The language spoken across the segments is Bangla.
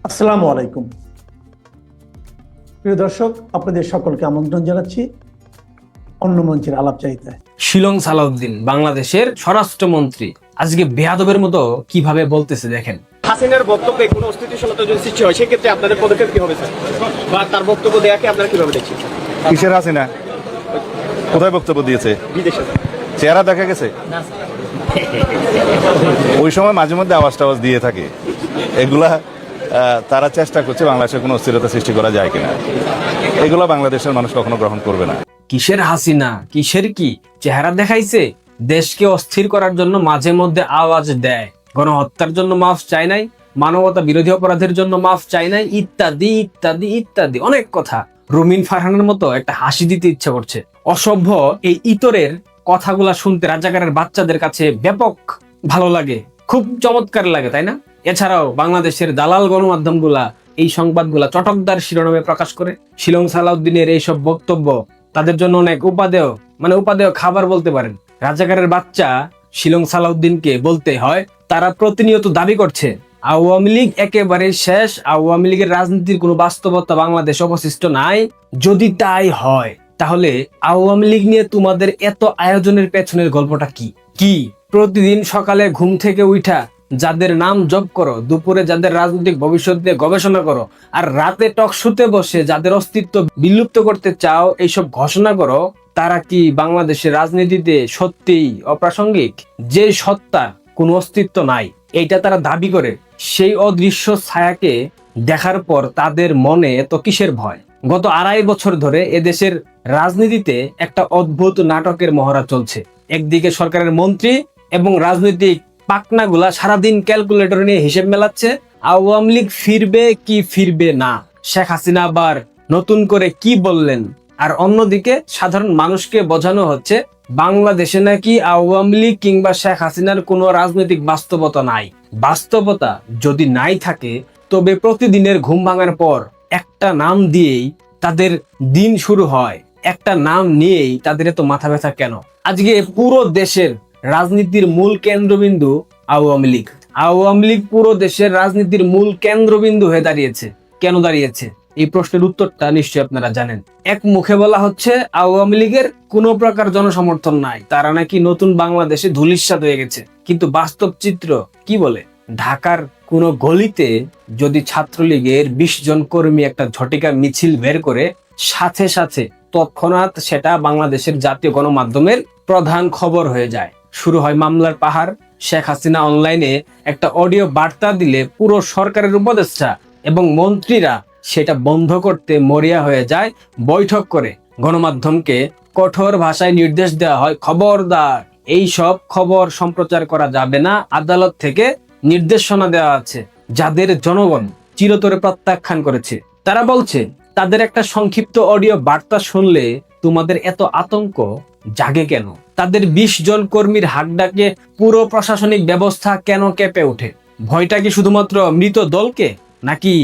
আসসালামু আলাইকুম প্রিয় দর্শক, আপনাদের সকলকে আমন্ত্রণ জানাচ্ছি অন্য মঞ্চের আলাপচারিতায়। শিলং সালাউদ্দিন বাংলাদেশের স্বরাষ্ট্রমন্ত্রী আজকে বেয়াদবের মতো কিভাবে বলতেছে দেখেন। হাসিনার বক্তব্যে কোনো অস্থিতিশীলতা যদি সৃষ্টি হয় সেক্ষেত্রে আপনাদের পদক্ষেপ কি হবে স্যার, বা তার বক্তব্য দেয়াকে আপনারা কিভাবে দেখছেন? কিসের হাসিনা? কোথায় বক্তব্য দিয়েছে? বিদেশে চেহারা দেখা গেছে? ওই সময় মাঝে মধ্যে আওয়াজ টাওয়াজ দিয়ে থাকে। এগুলা তারা চেষ্টা করছে বাংলাদেশে কোনো অস্থিরতা সৃষ্টি করা যায় কিনা। এগুলো বাংলাদেশের মানুষ কখনো গ্রহণ করবে না। কিসের হাসিনা, কিসের কি চেহারা দেখাইছে? দেশকে অস্থির করার জন্য মাঝে মধ্যে আওয়াজ দেয়, গণহত্যার জন্য মাফ চায় নাই, মানবতা বিরোধী অপরাধের জন্য মাফ চায় নাই, ইত্যাদি ইত্যাদি ইত্যাদি অনেক কথা। রুমিন ফারহানের মতো একটা হাসি দিতে ইচ্ছা করছে। অসভ্য এই ইতরের কথাগুলা শুনতে রাজাকারের বাচ্চাদের কাছে ব্যাপক ভালো লাগে, খুব চমৎকার লাগে, তাই না? এছাড়াও বাংলাদেশের দালাল গণমাধ্যমগুলা এই সংবাদগুলা চটকদার শিরোনামে প্রকাশ করে। শিলং সালাউদ্দিনের এইসব বক্তব্য তাদের জন্য অনেক উপাদেয় খাবার বলতে পারেন। রাজাকারের বাচ্চা শিলং সালাউদ্দিনকে বলতে হয়, তারা প্রতিনিয়ত দাবি করছে আওয়ামী লীগ একেবারে শেষ, আওয়ামী লীগের রাজনীতির কোনো বাস্তবতা বাংলাদেশ অবশিষ্ট নাই। যদি তাই হয় তাহলে আওয়ামী লীগ নিয়ে তোমাদের এত আয়োজনের পেছনের গল্পটা কি? প্রতিদিন সকালে ঘুম থেকে উঠা যাদের নাম জপ করো, দুপুরে যাদের রাজনৈতিক ভবিষ্যৎ নিয়ে গবেষণা করো, আর রাতে টকশোতে বসে যাদের অস্তিত্ব বিলুপ্ত করতে চাও এইসব ঘোষণা করো, তারা কি বাংলাদেশের রাজনীতিতে সত্যিই অপ্রাসঙ্গিক? যে সত্তা কোনো অস্তিত্ব নাই এইটা তারা দাবি করে, সেই অদৃশ্য ছায়াকে দেখার পর তাদের মনে এত কিসের ভয়? গত 2.5 বছর ধরে এদেশের রাজনীতিতে একটা অদ্ভুত নাটকের মহড়া চলছে। একদিকে সরকারের মন্ত্রী এবং রাজনৈতিক পাকনাগুলা সারাদিন ক্যালকুলেটর নিয়ে হিসেব মেলাচ্ছে, আওয়ামী লীগ ফিরবে কি ফিরবে না, শেখ হাসিনা আবার নতুন করে কি বললেন। আর অন্যদিকে সাধারণ মানুষকে বোঝানো হচ্ছে বাংলাদেশে নাকি আওয়ামী লীগ কিংবা শেখ হাসিনার কোনো রাজনৈতিক বাস্তবতা নাই। বাস্তবতা যদি নাই থাকে তবে প্রতিদিনের ঘুম ভাঙার পর একটা নাম দিয়েই তাদের দিন শুরু হয়, একটা নাম নিয়েই তাদের এত মাথা ব্যথা কেন? আজকে পুরো দেশের রাজনীতির মূল কেন্দ্রবিন্দু আওয়ামী লীগ। আওয়ামী লীগ পুরো দেশের রাজনীতির মূল কেন্দ্রবিন্দু হয়ে দাঁড়িয়েছে। কেন দাঁড়িয়েছে? এই প্রশ্নের উত্তরটা নিশ্চয়ই আপনারা জানেন। এক মুখে বলা হচ্ছে আওয়ামী লীগের কোনো প্রকার জনসমর্থন নাই, তারা নাকি নতুন বাংলাদেশে ধূলিসাৎ হয়ে গেছে। কিন্তু বাস্তব চিত্র কি বলে? ঢাকার কোনো গলিতে যদি ছাত্রলীগের 20 জন কর্মী একটা ঝটিকা মিছিল বের করে, সাথে সাথে তৎক্ষণাৎ সেটা বাংলাদেশের জাতীয় গণমাধ্যমের প্রধান খবর হয়ে যায়। শুরু হয় মামলার পাহাড়। শেখ হাসিনা অনলাইনে একটা অডিও বার্তা দিলে পুরো সরকারের উপদেষ্টা এবং মন্ত্রীরা সেটা বন্ধ করতে মরিয়া হয়ে যায়। বৈঠক করে গণমাধ্যমকে কঠোর ভাষায় নির্দেশ দেওয়া হয়, খবরদার এই সব খবর সম্প্রচার করা যাবে না। আদালত থেকে নির্দেশনা দেওয়া আছে, যাদের জনগণ চিরতরে প্রত্যাখ্যান করেছে। তারা বলছে তাদের একটা সংক্ষিপ্ত অডিও বার্তা শুনলে তোমাদের এত আতঙ্ক জাগে কেন? তাদের 20 জন কর্মীর হাক ডাকে পুরো প্রশাসনিক ব্যবস্থা কেন কেঁপে ওঠে? ভয়টা কি শুধুমাত্র মৃত দলকে, নাকি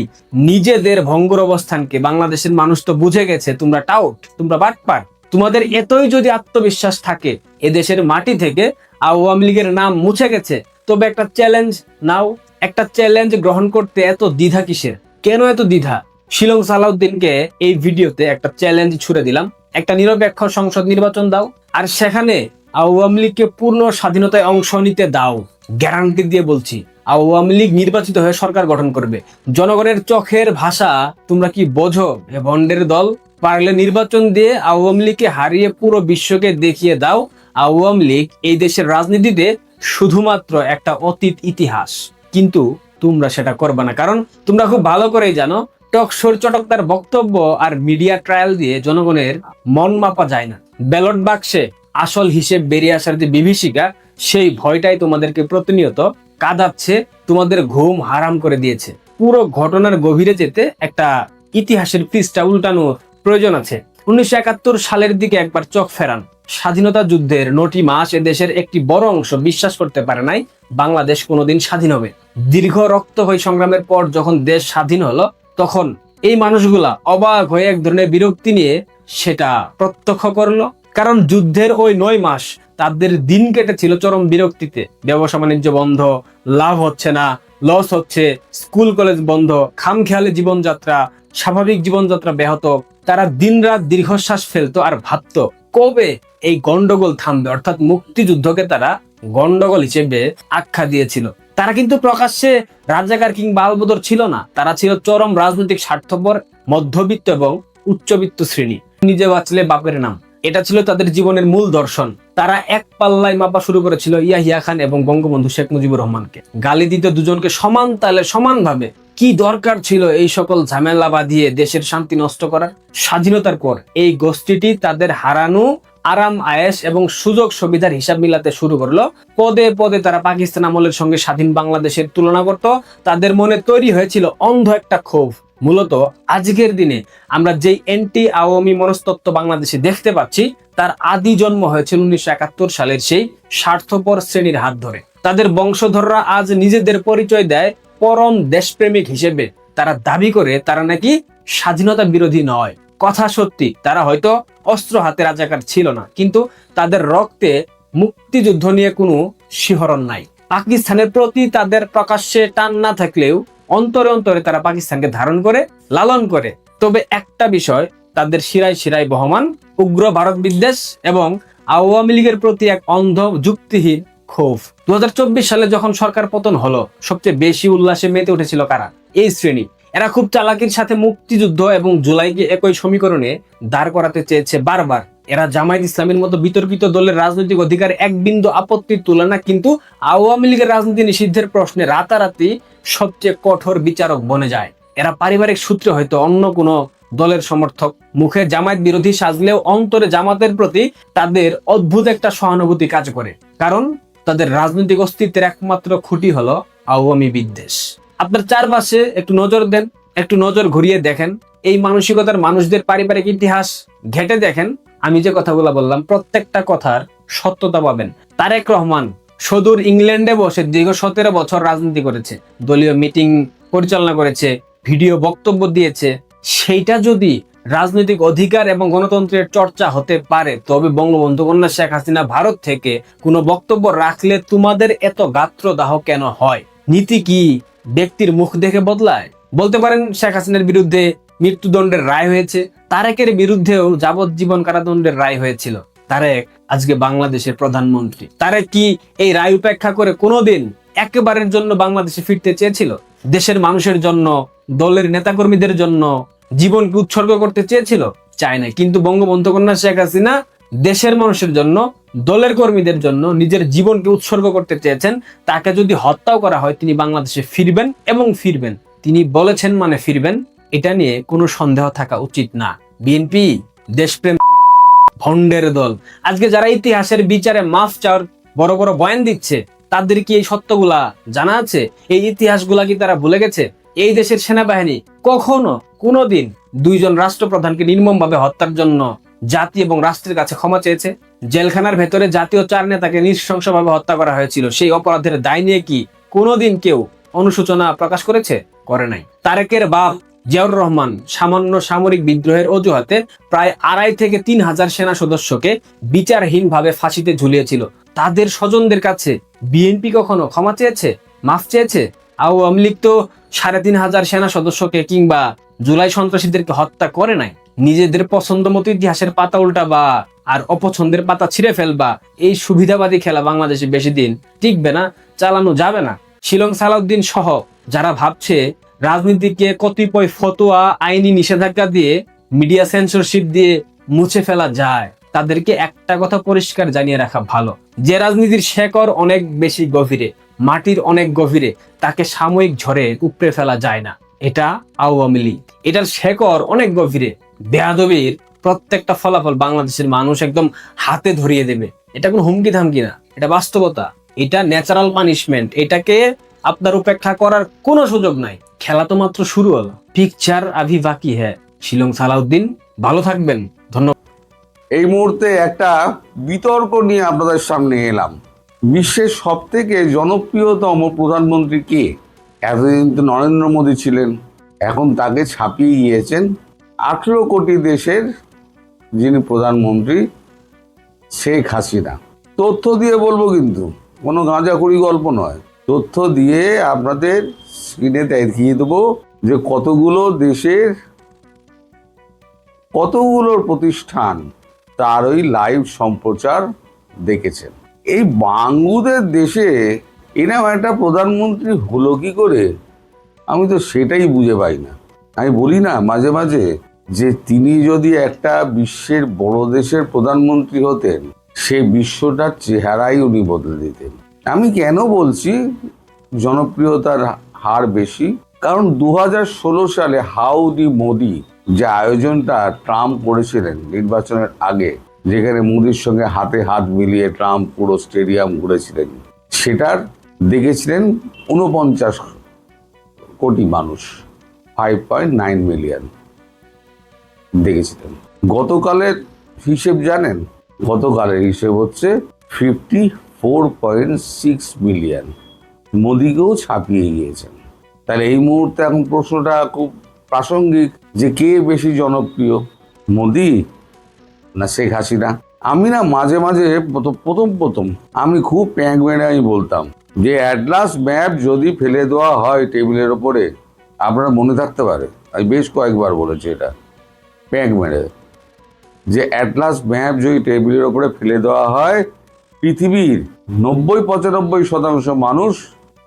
নিজেদের ভঙ্গুর অবস্থানকে? বাংলাদেশের মানুষ তো বুঝে গেছে তোমরা টাউট, তোমরা বাটপার। তোমাদের এতই যদি আত্মবিশ্বাস থাকে এদেশের মাটি থেকে আওয়ামী লীগের নাম মুছে গেছে, তবে একটা চ্যালেঞ্জ নাও। একটা চ্যালেঞ্জ গ্রহণ করতে এত দ্বিধা কিসের? কেন এত দ্বিধা? শিলং সালাউদ্দিনকে এই ভিডিওতে একটা চ্যালেঞ্জ ছুড়ে দিলাম, একটা নিরপেক্ষ সংসদ নির্বাচন দাও, আর সেখানে আওয়ামী লীগকে পূর্ণ স্বাধীনতায় অংশ নিতে দাও। গ্যারান্টি দিয়ে বলছি আওয়ামী লীগ নির্বাচিত হয়ে সরকার গঠন করবে। জনগণের চোখের ভাষা তোমরা কি বোঝো? এ ভণ্ডের দল, পারলে নির্বাচন দিয়ে আওয়ামী লীগকে হারিয়ে পুরো বিশ্বকে দেখিয়ে দাও আওয়ামী লীগ এই দেশের রাজনীতিতে শুধুমাত্র একটা অতীত ইতিহাস। কিন্তু তোমরা সেটা করবে না, কারণ তোমরা খুব ভালো করেই জানো টকশোর চটকদার বক্তব্য আর মিডিয়া ট্রায়াল দিয়ে জনগণের মন মাপা যায় না। ব্যালট বাক্সে আসল হিসেব বেরিয়ে আসার যে বিভীষিকা, সেই ভয়টাই তোমাদেরকে প্রতিনিয়ত কাঁদাচ্ছে, তোমাদের ঘুম হারাম করে দিয়েছে। পুরো ঘটনার গভীরে যেতে একটা ইতিহাসের পৃষ্ঠা উল্টানোর প্রয়োজন আছে। 1971 সালের দিকে একবার চোখ ফেরান। স্বাধীনতা যুদ্ধের 9টি মাস এদেশের একটি বড় অংশ বিশ্বাস করতে পারে নাই বাংলাদেশ কোনোদিন স্বাধীন হবে। দীর্ঘ রক্তক্ষয়ী সংগ্রামের পর যখন দেশ স্বাধীন হলো, তখন এই মানুষগুলা অবাক হয়ে এক ধরনের বিরক্তি নিয়ে সেটা প্রত্যক্ষ করলো। কারণ যুদ্ধের ওই 9 মাস তাদের দিন কেটেছিল চরম বিরক্তিতে। ব্যবসা বাণিজ্য বন্ধ, লাভ হচ্ছে না, লস হচ্ছে, স্কুল কলেজ বন্ধ, খামখেয়ালি জীবনযাত্রা, স্বাভাবিক জীবনযাত্রা ব্যাহত। তারা দিনরাত দীর্ঘশ্বাস ফেলতো আর ভাবতো কবে এই গন্ডগোল থামবে, অর্থাৎ মুক্তিযুদ্ধকে তারা গন্ডগোল হিসেবে আখ্যা দিয়েছিল। তারা কিন্তু প্রকাশ্যে রাজাকার কিংবা আলবদর ছিল না, তারা ছিল চরম রাজনৈতিক স্বার্থপর মধ্যবিত্ত এবং উচ্চবিত্ত শ্রেণী। নিজে বাঁচলে বাপের নাম, এটা ছিল তাদের জীবনের মূল দর্শন। তারা এক পাল্লায় মাপা শুরু করেছিল ইয়াহিয়া খান এবং বঙ্গবন্ধু শেখ মুজিবুর রহমানকে। গালি দিতে দুজনকে সমান তালে সমানভাবে। কি দরকার ছিল এই সকল ঝামেলা বাঁধিয়ে দেশের শান্তি নষ্ট করার? স্বাধীনতার পর এই গোষ্ঠীটি তাদের হারানো আরাম আয়েশ এবং সুযোগ সুবিধার হিসাব মিলাতে শুরু করলো। পদে পদে তারা পাকিস্তান আমলের সঙ্গে স্বাধীন বাংলাদেশের তুলনা করত। তাদের মনে তৈরি হয়েছিল অন্ধ একটা ক্ষোভ। মূলত আজকের দিনে আমরা যেই এন্টি আওয়ামী মনস্তত্ত্ব বাংলাদেশে দেখতে পাচ্ছি, তার আদি জন্ম হয়েছিল 1971 সালের সেই স্বার্থপর শ্রেণীর হাত ধরে। তাদের বংশধররা আজ নিজেদের পরিচয় দেয় পরম দেশপ্রেমিক হিসেবে। তারা দাবি করে তারা নাকি স্বাধীনতা বিরোধী নয়। কথা সত্যি, তারা হয়তো অস্ত্র হাতে রাজাকার ছিল না, কিন্তু তাদের রক্তে মুক্তিযুদ্ধ নিয়ে কোনো শিহরণ নাই। পাকিস্তানের প্রতি তাদের প্রকাশ্যে টান না থাকলেও অন্তরে অন্তরে তারা পাকিস্তানকে ধারণ করে, লালন করে। তবে একটা বিষয় তাদের শিরায় শিরায় বহমান, উগ্র ভারত বিদ্বেষ এবং আওয়ামী লীগের প্রতি এক অন্ধ যুক্তিহীন ক্ষোভ। 2024 সালে যখন সরকার পতন হলো, সবচেয়ে বেশি উল্লাসে মেতে উঠেছিল কারা? এই শ্রেণী। এরা খুব চালাকির সাথে মুক্তিযুদ্ধ এবং জুলাইকে একই সমীকরণে দাঁড় করাতে চেয়েছে বারবার। এরা জামায়াত ইসলামের মতো বিতর্কিত দলের রাজনৈতিক অধিকার এক বিন্দু আপত্তির তুলে না, কিন্তু আওয়ামী লীগের রাজনীতি নিষিদ্ধের প্রশ্নে রাতারাতি সবচেয়ে কঠোর বিচারক বনে যায়। এরা পারিবারিক সূত্রে হয়তো অন্য কোনো দলের সমর্থক, মুখে জামায়াত বিরোধী সাজলেও অন্তরে জামাতের প্রতি তাদের অদ্ভুত একটা সহানুভূতি কাজ করে। কারণ তাদের রাজনৈতিক অস্তিত্বের একমাত্র খুঁটি হলো আওয়ামী বিদ্বেষ। আপনার চারপাশে একটু নজর দেন, একটু নজর ঘুরিয়ে দেখেন, এই মানসিকতার মানুষদের পারিবারিক ইতিহাস ঘেটে দেখেন। আমি যে কথাগুলো বললাম প্রত্যেকটা কথার সত্যতা পাবেন। তারেক রহমান সুদূর ইংল্যান্ডে বসে দীর্ঘ 17 বছর রাজনীতি করেছে, দলীয় মিটিং পরিচালনা করেছে, ভিডিও বক্তব্য দিয়েছে। সেইটা যদি রাজনৈতিক অধিকার এবং গণতন্ত্রের চর্চা হতে পারে, তবে বঙ্গবন্ধু কন্যা শেখ হাসিনা ভারত থেকে কোনো বক্তব্য রাখলে তোমাদের এত গাত্রদাহ কেন হয়? নীতি কি ব্যক্তির মুখ দেখে বদলায়? বলতে পারেন শেখ হাসিনার বিরুদ্ধে মৃত্যুদণ্ডের রায় হয়েছে, তারেকের বিরুদ্ধেও যাবজ্জীবন কারাদণ্ডের রায় হয়েছিল। তারেক আজকে বাংলাদেশের প্রধানমন্ত্রী। তারেক কি এই রায় উপেক্ষা করে কোনোদিন একেবারের জন্য বাংলাদেশে ফিরতে চেয়েছিল? দেশের মানুষের জন্য, দলের নেতাকর্মীদের জন্য জীবনকে উৎসর্গ করতে চেয়েছিল? চায় না। কিন্তু বঙ্গবন্ধু কন্যা শেখ হাসিনা দেশের মানুষের জন্য, দলের কর্মীদের জন্য নিজের জীবনকে উৎসর্গ করতে চেয়েছেন। তাকে যদি হত্যাও করা হয়, তিনি বাংলাদেশে ফিরবেন এবং ফিরবেন। তিনি বলেছেন মানে ফিরবেন, এটা নিয়ে কোনো সন্দেহ থাকা উচিত না। বিএনপি দেশপ্রেম ভণ্ডের দল। আজকে যারা ইতিহাসের বিচারে মাফ চাওয়ার বড় বড় বয়ান দিচ্ছে, তাদের কি এই সত্যগুলা জানা আছে? এই ইতিহাসগুলা কি তারা ভুলে গেছে? এই দেশের সেনাবাহিনী কখনো কোনোদিন 2 জন রাষ্ট্রপ্রধানকে নির্মমভাবে হত্যার জন্য জাতি এবং রাষ্ট্রের কাছে ক্ষমা চেয়েছে? জেলখানার ভেতরে জাতীয় 4 নেতাকে নৃশংসভাবে হত্যা করা হয়েছিল, সেই অপরাধের দায় নিয়ে কি কোনোদিন কেউ অনুশোচনা প্রকাশ করেছে? করে নাই। তারেকের বাপ জিয়াউর রহমান সামান্য সামরিক বিদ্রোহের অজুহাতে প্রায় 2.5 থেকে 3 হাজার সেনা সদস্যকে বিচারহীনভাবে ফাঁসিতে ঝুলিয়েছিল। তাদের স্বজনদের কাছে বিএনপি কখনো ক্ষমা চেয়েছে, মাফ চেয়েছে? আওয়ামী লীগ তো 3,500 সেনা সদস্যকে কিংবা জুলাই সন্ত্রাসীদেরকে হত্যা করে নাই। নিজেদের পছন্দ মতো ইতিহাসের পাতা উল্টাবা আর অপছন্দের পাতা ছিঁড়ে ফেলবা, এই সুবিধাবাদী খেলা বাংলাদেশে বেশি দিন টিকবে না, চালানো যাবে না। শিলং সালাউদ্দিন সহ যারা ভাবছে রাজনীতিকে কতিপয় ফতোয়া, আইনি নিষেধাজ্ঞা দিয়ে, মিডিয়া সেন্সরশিপ দিয়ে মুছে ফেলা যায়, তাদেরকে একটা কথা পরিষ্কার জানিয়ে রাখা ভালো, যে রাজনীতির শেকড় অনেক বেশি গভীরে, মাটির অনেক গভীরে, তাকে সাময়িক ঝড়ে উপড়ে ফেলা যায় না। এটা আওয়ামী লীগ, এটার শেকড় অনেক গভীরে। বেয়াদবির প্রত্যেকটা ফলাফল বাংলাদেশের মানুষ একদম হাতে ধরিয়ে দেবে। এটা কোনো হুমকি ধামকি না, এটা বাস্তবতা, এটা ন্যাচারাল পানিশমেন্ট। এটাকে আপনার উপেক্ষা করার কোনো সুযোগ নাই। খেলা তো মাত্র শুরু হলো, পিকচার আভি বাকি হ্যাঁ। শিলং সালাউদ্দিন, ভালো থাকবেন, ধন্যবাদ। এই মুহূর্তে একটা বিতর্ক নিয়ে আপনাদের সামনে এলাম। বিশ্বের সবথেকে জনপ্রিয়তম প্রধানমন্ত্রী কে? এতদিন তো নরেন্দ্র মোদী ছিলেন, এখন তাকে ছাপিয়ে গিয়েছেন 18 কোটি দেশের যিনি প্রধানমন্ত্রী, শেখ হাসিনা। তথ্য দিয়ে বলবো, কিন্তু কোনো গাঁজাখুরি গল্প নয়। তথ্য দিয়ে আপনাদের স্ক্রিনে দেখিয়ে দেবো যে কতগুলো দেশের কতগুলোর প্রতিষ্ঠান তার ওই লাইভ সম্প্রচার দেখেছেন। এই বাঙ্গুদের দেশে এরকম একটা প্রধানমন্ত্রী হলো কি করে, আমি তো সেটাই বুঝে পাই না। আমি বলি না মাঝে মাঝে যে তিনি যদি একটা বিশ্বের বড় দেশের প্রধানমন্ত্রী হতেন, সে বিশ্বটার চেহারাই উনি বদলে দিতেন। আমি কেন বলছি জনপ্রিয়তার হার বেশি, কারণ 2016 সালে হাউডি মোদি যে আয়োজনটা ট্রাম্প করেছিলেন নির্বাচনের আগে, যেখানে মোদির সঙ্গে হাতে হাত মিলিয়ে ট্রাম্প পুরো স্টেডিয়াম ঘুরেছিলেন, সেটার দেখেছিলেন 49 কোটি মানুষ, 5.9 মিলিয়ন দেখেছিলেন। গতকালের হিসেব জানেন? গতকালের হিসেব হচ্ছে 54.6 মিলিয়ন। মোদিকেও ছাপিয়ে গিয়েছেন। তাহলে এই মুহূর্তে এখন প্রশ্নটা খুব প্রাসঙ্গিক যে কে বেশি জনপ্রিয়, মোদি না শেখ হাসিনা? আমি না মাঝে মাঝে প্রথম আমি খুব প্যাঁক মেরে আমি বলতাম যে অ্যাটলাস ম্যাপ যদি ফেলে দেওয়া হয় টেবিলের ওপরে, আপনারা মনে থাকতে পারে, আমি বেশ কয়েকবার বলেছি এটা প্যাঁক মেরে, যে অ্যাটলাস ম্যাপ যদি টেবিলের ওপরে ফেলে দেওয়া হয়, পৃথিবীর 90-95% মানুষ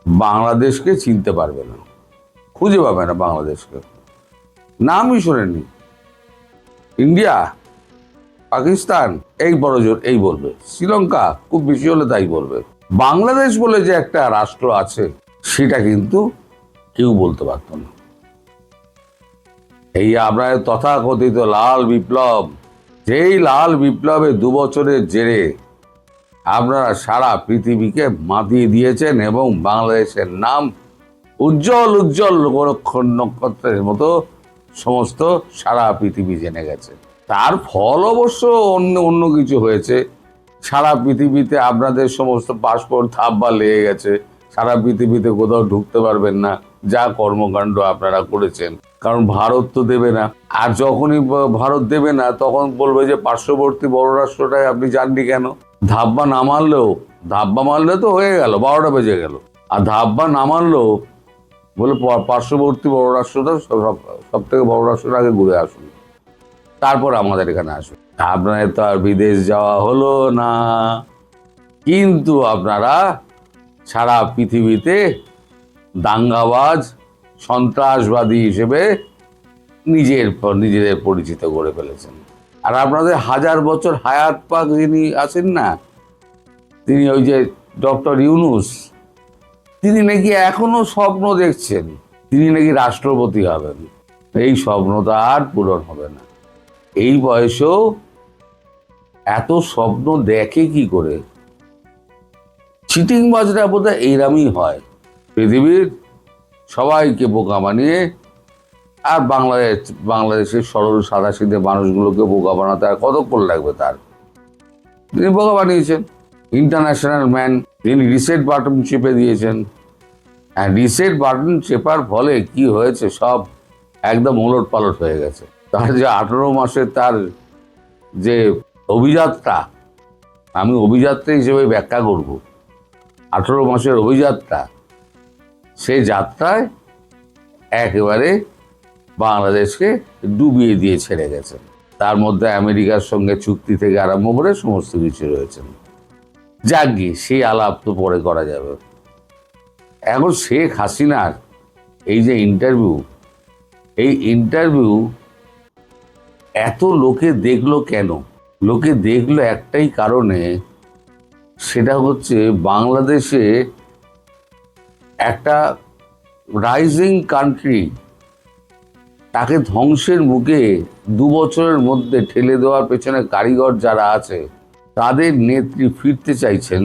বাংলাদেশকে চিনতে পারবে না, খুঁজে পাবে না বাংলাদেশকে, নামই শোনেনি। ইন্ডিয়া, পাকিস্তান এই বড় জোর এই বলবে, শ্রীলঙ্কা খুব বেশি হলে তাই বলবে। বাংলাদেশ বলে যে একটা রাষ্ট্র আছে সেটা কিন্তু কেউ বলতে পারত না। এই আপনার তথাকথিত লাল বিপ্লব, যেই লাল বিপ্লবে 2 বছরের জেরে আপনারা সারা পৃথিবীকে মাতিয়ে দিয়েছেন এবং বাংলাদেশের নাম উজ্জ্বল উজ্জ্বল নক্ষত্রের মতো সমস্ত সারা পৃথিবী জেনে গেছে। তার ফল অবশ্য অন্য কিছু হয়েছে। সারা পৃথিবীতে আপনাদের সমস্ত পাসপোর্ট থাপ্পা লেগে গেছে, সারা পৃথিবীতে কোথাও ঢুকতে পারবেন না, যা কর্মকাণ্ড আপনারা করেছেন। কারণ ভারত তো দেবে না, আর যখনই ভারত দেবে না তখন বলবে যে পার্শ্ববর্তী বড় রাষ্ট্রটায় আপনি যাননি কেন? ধাপ্পা না মারলেও, ধাপ্পা মারলে তো হয়ে গেল, 12টা বেজে গেল, আর ধাপ্পা না মারলেও বলে পার্শ্ববর্তী বড় রাষ্ট্রটা সব থেকে বড় রাষ্ট্রটা আগে ঘুরে আসুন, তারপর আমাদের এখানে আসুন। আপনাদের তো আর বিদেশ যাওয়া হলো না, কিন্তু আপনারা সারা পৃথিবীতে দাঙ্গাবাজ সন্ত্রাসবাদী হিসেবে নিজেদের পরিচিত করে ফেলেছেন। আর আপনাদের 1000 বছর হায়াত পাক যিনি আছেন না, তিনি ওই যে ডক্টর ইউনূস, তিনি নাকি এখনো স্বপ্ন দেখছেন তিনি নাকি রাষ্ট্রপতি হবেন। এই স্বপ্নটা আর পূরণ হবে না। এই বয়সেও এত স্বপ্ন দেখে কি করে? চিটিংবাজরা বোধহয় এইরকমই হয়, পৃথিবীর সবাইকে বোকা বানিয়ে, আর বাংলাদেশের সরল সাদাসিধে মানুষগুলোকে বোকা বানাতে আর কতক্ষণ লাগবে তার? তিনি বোকা বানিয়েছেন, ইন্টারন্যাশনাল ম্যান। তিনি রিসেট বাটন চেপে দিয়েছেন, আর রিসেট বাটন চেপার ফলে কি হয়েছে, সব একদম ওলট পালট হয়ে গেছে। তার যে 18 মাসের তার যে অভিযাত্রা, আমি অভিযাত্রা হিসেবে ব্যাখ্যা করব, 18 মাসের অভিযাত্রা, সেই যাত্রায় একেবারে বাংলাদেশকে ডুবিয়ে দিয়ে ছেড়ে গেছেন। তার মধ্যে আমেরিকার সঙ্গে চুক্তি থেকে আরম্ভ করে সমস্ত কিছু রয়েছেন। যাক গিয়ে সেই আলাপ তো পরে করা যাবে। এখন শেখ হাসিনার এই যে ইন্টারভিউ, এই ইন্টারভিউ এত লোকে দেখলো কেন? লোকে দেখলো একটাই কারণে, সেটা হচ্ছে বাংলাদেশে একটা রাইজিং কান্ট্রি, তাকে ধ্বংসের মুখে 2 বছরের মধ্যে ঠেলে দেওয়ার পেছনে কারিগর যারা আছে, তাদের নেত্রী ফিরতে চাইছেন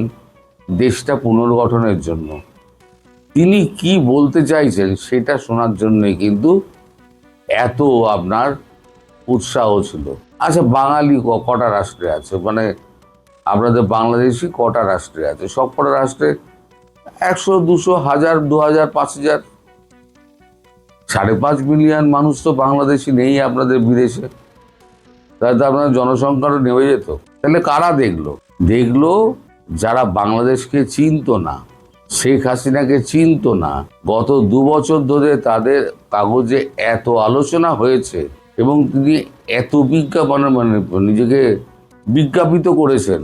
দেশটা পুনর্গঠনের জন্য। তিনি কি বলতে চাইছেন সেটা শোনার জন্যই কিন্তু এত আপনার উৎসাহ ছিল। আচ্ছা, বাঙালি কটা রাষ্ট্রে আছে? মানে আপনাদের বাংলাদেশি কটা রাষ্ট্রে আছে? সব কটা রাষ্ট্রে 100, 200, 1000, 2000, 5000, 5.5 মিলিয়ন মানুষ তো বাংলাদেশি নেই আপনাদের বিদেশে। তাহলে তো আপনার জনসংখ্যাটা নেমে যেত। তাহলে কারা দেখলো? দেখলো যারা বাংলাদেশকে চিনতো না, শেখ হাসিনাকে চিনত না। গত 2 বছর ধরে তাদের কাগজে এত আলোচনা হয়েছে এবং তিনি এত বিজ্ঞাপন মানে নিজেকে বিজ্ঞাপিত করেছেন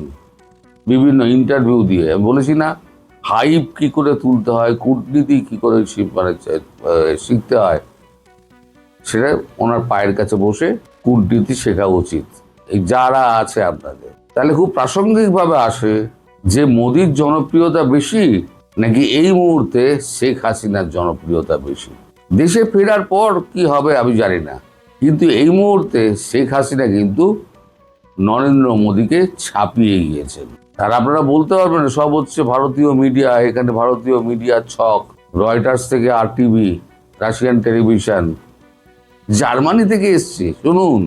বিভিন্ন ইন্টারভিউ দিয়ে। বলেছি না, হাইপ কি করে তুলতে হয়, কূটনীতি কি করে শিখতে হয়, সেটা ওনার পায়ের কাছে বসে কূটনীতি শেখা উচিত এই যারা আছে আপনাদের। তাহলে খুব প্রাসঙ্গিকভাবে আসে যে মোদির জনপ্রিয়তা বেশি নাকি এই মুহূর্তে শেখ হাসিনার জনপ্রিয়তা বেশি। দেশে ফেরার পর কি হবে আমি জানি না, কিন্তু এই মুহূর্তে শেখ হাসিনা কিন্তু নরেন্দ্র মোদীকে ছাপিয়ে গিয়েছেন। আর আপনারা বলতে পারবেন সব হচ্ছে ভারতীয় মিডিয়া, এখানে ভারতীয় মিডিয়ার ছক, রয়টার্স থেকে RTV, রাশিয়ান টেলিভিশন, জার্মানি থেকে এসছে, শুনুন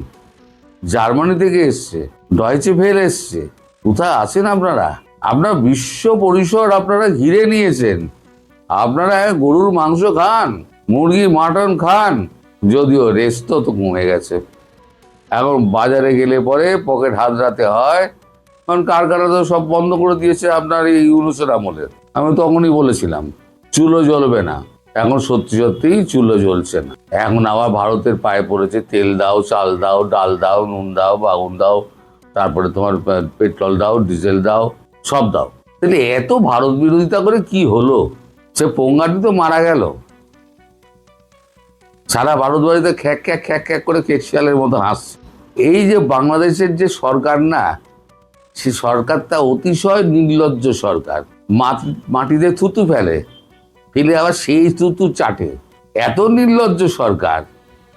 জার্মানি থেকে এসছে, ডয়েচে ভেলে এসছে। কোথায় আছেন আপনারা? আপনার বিশ্ব পরিসর আপনারা ঘিরে নিয়েছেন। আপনারা গরুর মাংস খান, মুরগি মাটন খান, যদিও রেস্ট তো কমে গেছে। এখন বাজারে গেলে পরে পকেট হাতড়াতে হয়, কারণ কারখানা তো সব বন্ধ করে দিয়েছে আপনার এই ইউনূসের আমলে। আমি তখনই বলেছিলাম চুলো জ্বলবে না, এখন সত্যি সত্যিই চুলো জ্বলছে না। এখন আবার ভারতের পায়ে পড়েছে তেল দাও, চাল দাও, ডাল দাও, নুন দাও, বাগুন দাও, তারপরে তোমার পেট্রোল দাও, ডিজেল দাও, সব দাও। তাহলে এত ভারত বিরোধিতা করে কি হলো? সে পোঙ্গাটি তো মারা গেল, সারা ভারত বাড়িতে খ্যাক খ্যাক খ্যাক খ্যাক করে কেকশিয়ালের মতো হাসছে। এই যে বাংলাদেশের যে সরকার না, সে সরকারটা অতিশয় নির্লজ্জ সরকার। মাটিতে থুতু ফেলে আবার সেই থুতু চাটে, এত নির্লজ্জ সরকার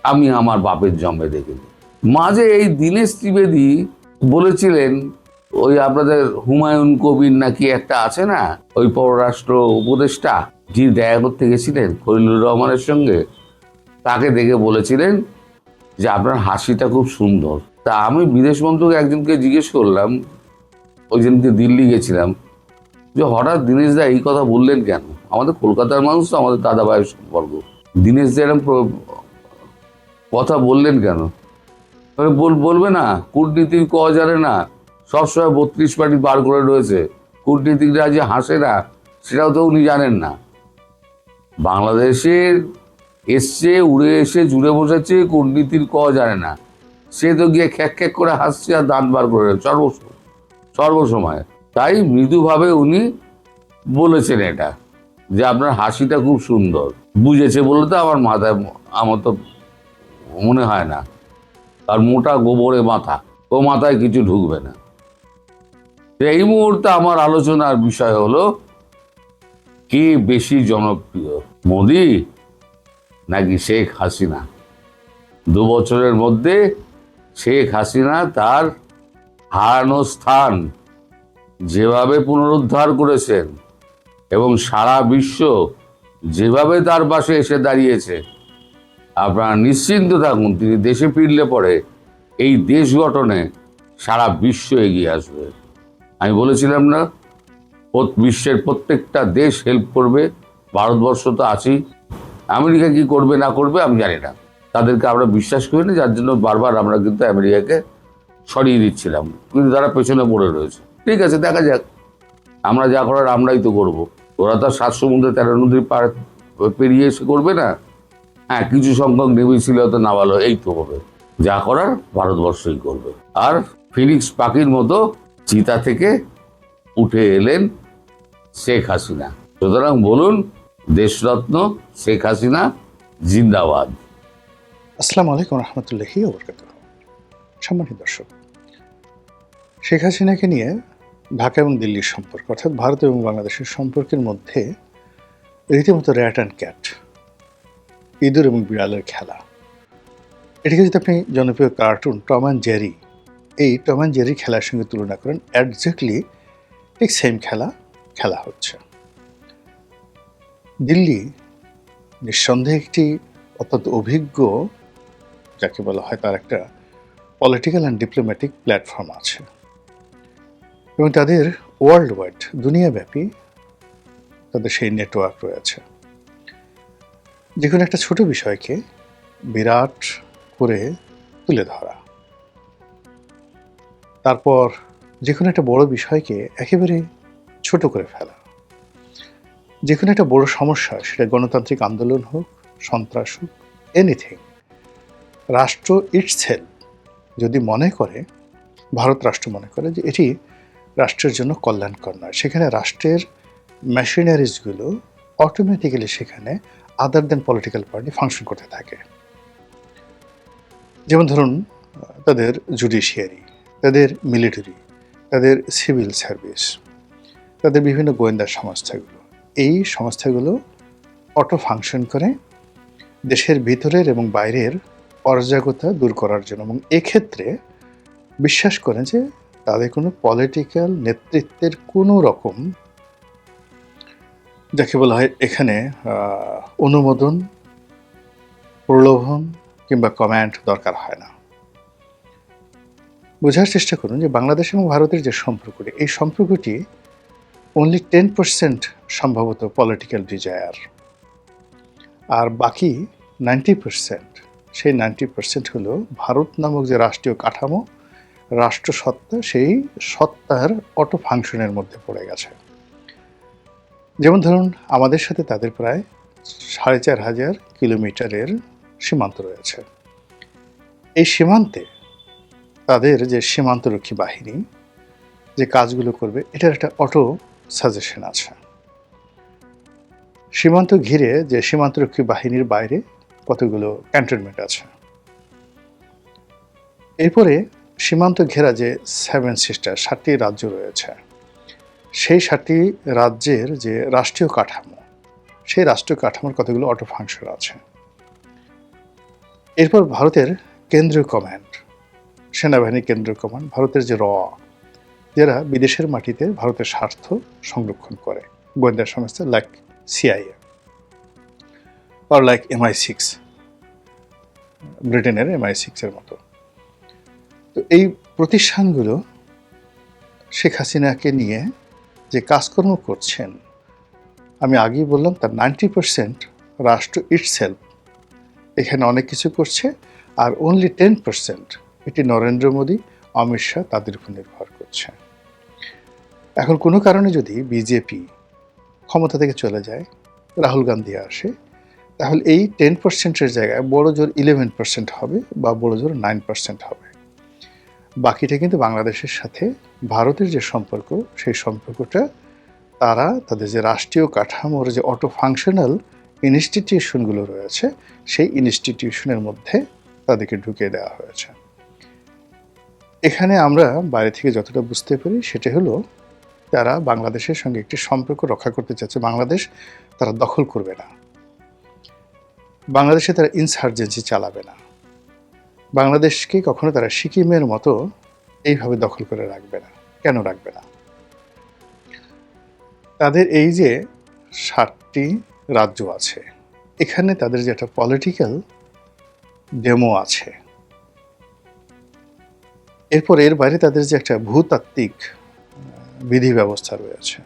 আমি আমার বাপের জন্মে দেখিনি। মাঝে এই দীনেশ ত্রিবেদী বলেছিলেন, ওই আপনাদের হুমায়ুন কবির নাকি একটা আছে না, ওই পররাষ্ট্র উপদেষ্টা, যিনি দেখা করতে গেছিলেন খলিলুর রহমানের সঙ্গে, তাকে দেখে বলেছিলেন যে আপনার হাসিটা খুব সুন্দর। তা আমি বিদেশ মন্ত্রক একজনকে জিজ্ঞেস করলাম, ওই জনকে দিল্লি গেছিলাম, যে হঠাৎ দীনেশ দা এই কথা বললেন কেন? আমাদের কলকাতার মানুষ তো, আমাদের দাদা ভাইয়ের সম্পর্ক, দীনেশ দা এরকম কথা বললেন কেন? বলবে না কূটনীতির ক জানে না, সবসময় 32 পার্টি বার করে রয়েছে, কূটনীতিকরা যে হাসে না সেটাও তো উনি জানেন না। বাংলাদেশের এসছে, উড়ে এসে জুড়ে বসেছে, কূটনীতির ক জানে না, সে তো গিয়ে খ্যাক খ্যাক করে হাসছে আর দাঁত বার করে সর্বসময়। তাই মৃদুভাবে উনি বলেছেন এটা, যে আপনার হাসিটা খুব সুন্দর। বুঝেছে বলে তো আমার তো মনে হয় না, আর মোটা গোবরে মাথা, ও মাথায় কিছু ঢুকবে না। এই মুহূর্তে আমার আলোচনার বিষয় হলো কে বেশি জনপ্রিয়, মোদি নাকি শেখ হাসিনা? 2 বছরের মধ্যে শেখ হাসিনা তার হারানো স্থান যেভাবে পুনরুদ্ধার করেছেন এবং সারা বিশ্ব যেভাবে তার পাশে এসে দাঁড়িয়েছে, আপনারা নিশ্চিন্ত থাকুন তিনি দেশে ফিরলে পরে এই দেশ গঠনে সারা বিশ্ব এগিয়ে আসবে। আমি বলেছিলাম না, বিশ্বের প্রত্যেকটা দেশ হেল্প করবে, ভারতবর্ষ তো আছেই। আমেরিকা কি করবে না করবে আমি জানি না, তাদেরকে আমরা বিশ্বাস করি না, যার জন্য বারবার আমরা কিন্তু আমেরিকাকে সরিয়ে দিচ্ছিলাম, কিন্তু তারা পেছনে পড়ে রয়েছে। ঠিক আছে, দেখা যাক, আমরা যা করার আমরাই তো করব। ওরা তো 7 সমুদ্রে 13 নদীর পার পেরিয়ে এসে করবে না। হ্যাঁ, কিছু সংখ্যক নেভি ছিল তো নাবালো, এই তো হবে, যা করার ভারতবর্ষই করবে। আর ফিনিক্স পাখির মতো চিতা থেকে উঠে এলেন শেখ হাসিনা। সুতরাং বলুন, দেশরত্ন শেখ হাসিনা জিন্দাবাদ। আসসালামু আলাইকুম রহমতুল্লাহি ওয়া বারাকাতুহু। সম্মানিত দর্শক, শেখ হাসিনাকে নিয়ে ঢাকা এবং দিল্লির সম্পর্ক, অর্থাৎ ভারত এবং বাংলাদেশের সম্পর্কের মধ্যে রীতিমতো র্যাট অ্যান্ড ক্যাট, ইঁদুর এবং বিড়ালের খেলা। এটাকে যদি আপনি জনপ্রিয় কার্টুন টম অ্যান্ড জেরি, এই টম অ্যান্ড জেরি খেলার সঙ্গে তুলনা করেন, একজ্যাক্টলি ঠিক সেম খেলা হচ্ছে। দিল্লি নিঃসন্দেহে একটি অত্যন্ত অভিজ্ঞ, যাকে বলা হয় তার একটা পলিটিক্যাল অ্যান্ড ডিপ্লোম্যাটিক প্ল্যাটফর্ম আছে, এবং তাদের ওয়ার্ল্ড ওয়াইড, দুনিয়াব্যাপী তাদের সেই নেটওয়ার্ক রয়েছে। যে কোনো একটা ছোট বিষয়কে বিরাট করে তুলে ধরা, তারপর যে কোনো একটা বড় বিষয়কে একেবারে ছোট করে ফেলা, যে কোনো একটা বড় সমস্যা, সেটা গণতান্ত্রিক আন্দোলন হোক, সন্ত্রাস হোক, এনিথিং, রাষ্ট্র ইটসেলফ যদি মনে করে, ভারত রাষ্ট্র মনে করে যে এটি রাষ্ট্রের জন্য কল্যাণকর নয়, সেখানে রাষ্ট্রের মেশিনারিজগুলো অটোমেটিক্যালি সেখানে আদার দেন পলিটিক্যাল পার্টি ফাংশন করতে থাকে। যেমন ধরুন, তাদের জুডিশিয়ারি, তাদের মিলিটারি, তাদের সিভিল সার্ভিস, তাদের বিভিন্ন গোয়েন্দা সংস্থাগুলো, এই সংস্থাগুলো অটো ফাংশন করে দেশের ভিতরের এবং বাইরের অরাজকতা দূর করার জন্য, এবং এক্ষেত্রে বিশ্বাস করেন যে তাদের কোনো পলিটিক্যাল নেতৃত্বের কোনো রকম, যাকে বলা হয় এখানে অনুমোদন, প্রলোভন কিংবা কমান্ড দরকার হয় না। বোঝার চেষ্টা করুন যে বাংলাদেশ এবং ভারতের যে সম্পর্কটি, এই সম্পর্কটি অনলি 10% সম্ভবত পলিটিক্যাল ডিজায়ার, আর বাকি 90%, সেই 90% হলো ভারত নামক যে রাষ্ট্রীয় কাঠামো, রাষ্ট্রসত্তা, সেই সত্তার অটো ফাংশনের মধ্যে পড়ে গেছে। যেমন ধরুন, আমাদের সাথে তাদের প্রায় 4500 কিলোমিটারের সীমান্ত রয়েছে। এই সীমান্তে তাদের যে সীমান্তরক্ষী বাহিনী যে কাজগুলো করবে, এটার একটা অটো সাজেশন আছে। সীমান্ত ঘিরে যে সীমান্তরক্ষী বাহিনীর বাইরে কতগুলো ক্যান্টনমেন্ট আছে। এরপরে সীমান্ত ঘেরা যে 7 সিস্টার, 7টি রাজ্য রয়েছে, সেই 7টি রাজ্যের যে রাষ্ট্রীয় কাঠামো, সেই রাষ্ট্রীয় কাঠামোর কতগুলো অটো ফাংশন আছে। এরপর ভারতের কেন্দ্রীয় কমান্ড, সেনাবাহিনী কেন্দ্রীয় কমান্ড, ভারতের যে যারা বিদেশের মাটিতে ভারতের স্বার্থ সংরক্ষণ করে, গোয়েন্দা সংস্থা like CIA or like MI6, ব্রিটেনের MI6 এর মতো। তো এই প্রতিষ্ঠানগুলো শেখ হাসিনাকে নিয়ে যে কাজকর্ম করছেন, আমি আগেই বললাম তার 90% রাষ্ট্র ইটসেলফ এখানে অনেক কিছু করছে, আর অনলি 10% এটি নরেন্দ্র মোদী, অমিত শাহ তাদের উপর নির্ভর করছে। এখন কোনো কারণে যদি বিজেপি ক্ষমতা থেকে চলে যায়, রাহুল গান্ধী আসে, তাহলে এই 10%-এর জায়গায় বড় জোর 11% হবে বা বড় জোর 9% হবে। বাকিটা কিন্তু বাংলাদেশের সাথে ভারতের যে সম্পর্ক, সেই সম্পর্কটা তারা তাদের যে রাষ্ট্রীয় কাঠামোর যে অটো ফাংশনাল ইনস্টিটিউশনগুলো রয়েছে, সেই ইনস্টিটিউশনের মধ্যে তাদেরকে ঢুকিয়ে দেওয়া হয়েছে। এখানে আমরা বাইরে থেকে যতটা বুঝতে পারি, সেটা হলো তারা বাংলাদেশের সঙ্গে একটি সম্পর্ক রক্ষা করতে চাচ্ছে। বাংলাদেশ তারা দখল করবে না, বাংলাদেশে তারা ইনসার্জেন্সি চালাবে না, বাংলাদেশকে কখনো তারা সিকিমের মতো এইভাবে দখল করে রাখবে না। কেন রাখবে না? তাদের এই যে 7টি রাজ্য আছে, এখানে তাদের যে একটা পলিটিক্যাল ডেমো আছে, এরপর এর বাইরে তাদের যে একটা ভূতাত্ত্বিক বিধি ব্যবস্থা রয়েছে,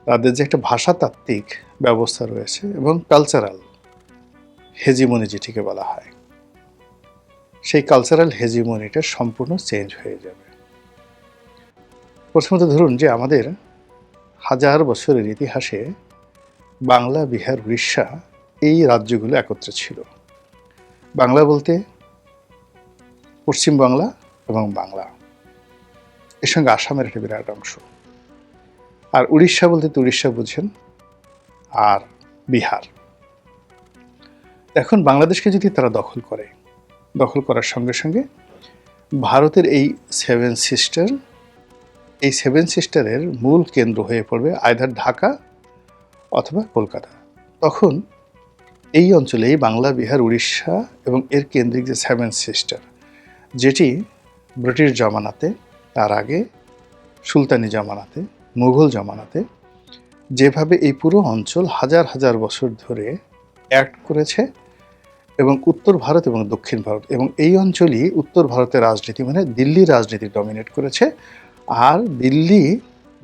তাদের যে একটা ভাষাতাত্ত্বিক ব্যবস্থা রয়েছে, এবং কালচারাল হেজিমনি যেটিকে বলা হয়, সেই কালচারাল হেজিমনিটা সম্পূর্ণ চেঞ্জ হয়ে যাবে। প্রথমত ধরুন যে আমাদের হাজার বছরের ইতিহাসে বাংলা, বিহার, উড়িষ্যা এই রাজ্যগুলো একত্রে ছিল। বাংলা বলতে পশ্চিম বাংলা এবং বাংলা, এর সঙ্গে আসামের একটা বিরাট অংশ, আর উড়িষ্যা বলতে তো উড়িষ্যা বুঝছেন, আর বিহার। এখন বাংলাদেশকে যদি তারা দখল করে, দখল করার সঙ্গে সঙ্গে ভারতের এই 7 সিস্টার, এই 7 সিস্টারের মূল কেন্দ্র হয়ে পড়বে আইদার ঢাকা অথবা কলকাতা। তখন এই অঞ্চলে, এই বাংলা, বিহার, উড়িষ্যা এবং এর কেন্দ্রিক যে 7 সিস্টার, যেটি ব্রিটিশ জমানাতে, তার আগে সুলতানি জমানাতে, মুঘল জমানাতে যেভাবে এই পুরো অঞ্চল হাজার হাজার বছর ধরে অ্যাক্ট করেছে, এবং উত্তর ভারত এবং দক্ষিণ ভারত, এবং এই অঞ্চলই উত্তর ভারতের রাজনীতি মানে দিল্লি রাজনীতি ডমিনেট করেছে, আর দিল্লি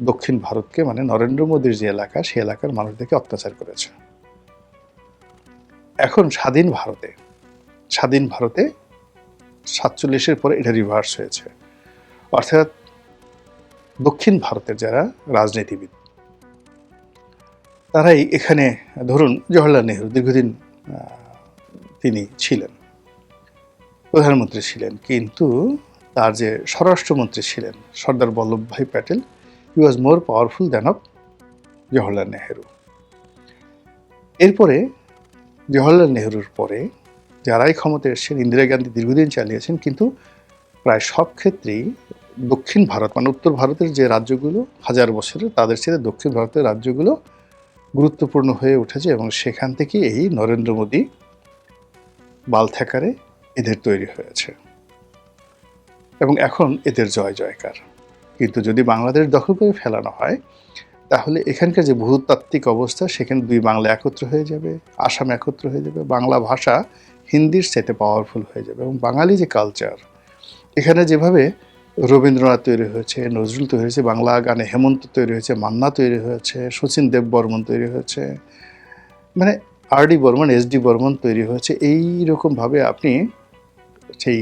দক্ষিণ ভারতকে মানে নরেন্দ্র মোদীর যে এলাকা, সেই এলাকার মানুষদেরকে অত্যাচার করেছে। এখন স্বাধীন ভারতে 47-এর পরে এটা রিভার্স হয়েছে, অর্থাৎ দক্ষিণ ভারতের যারা রাজনীতিবিদ, তারাই এখানে, ধরুন জওহরলাল নেহরু দীর্ঘদিন তিনি ছিলেন, প্রধানমন্ত্রী ছিলেন, কিন্তু তার যে স্বরাষ্ট্রমন্ত্রী ছিলেন Sardar Vallabhbhai Patel, he was more powerful than of Jawaharlal Nehru. এরপরে জওহরলাল নেহরুর পরে যারাই ক্ষমতায় এসেছেন, ইন্দিরা গান্ধী দীর্ঘদিন চালিয়েছেন, কিন্তু প্রায় সব ক্ষেত্রেই দক্ষিণ ভারত মানে উত্তর ভারতের যে রাজ্যগুলো হাজার বছরের, তাদের চেয়ে দক্ষিণ ভারতের রাজ্যগুলো গুরুত্বপূর্ণ হয়ে উঠেছে এবং সেখান থেকে এই নরেন্দ্র মোদী বালথ্যাকারে এদের তৈরি হয়েছে এবং এখন এদের জয় জয়কার। কিন্তু যদি বাংলাদেশ দখল করে ফেলানো হয় তাহলে এখানকার যে ভূতাত্ত্বিক অবস্থা, সেখানে দুই বাংলা একত্র হয়ে যাবে, আসাম একত্র হয়ে যাবে, বাংলা ভাষা হিন্দির চাইতে পাওয়ারফুল হয়ে যাবে এবং বাঙালি যে কালচার, এখানে যেভাবে রবীন্দ্রনাথ তৈরি হয়েছে, নজরুল তৈরি হয়েছে, বাংলা গানে হেমন্ত তৈরি হয়েছে, মান্না তৈরি হয়েছে, শচীন দেববর্মন তৈরি হয়েছে, মানে আর.ডি. বর্মন, এস.ডি. বর্মন তৈরি হয়েছে, এই রকমভাবে আপনি সেই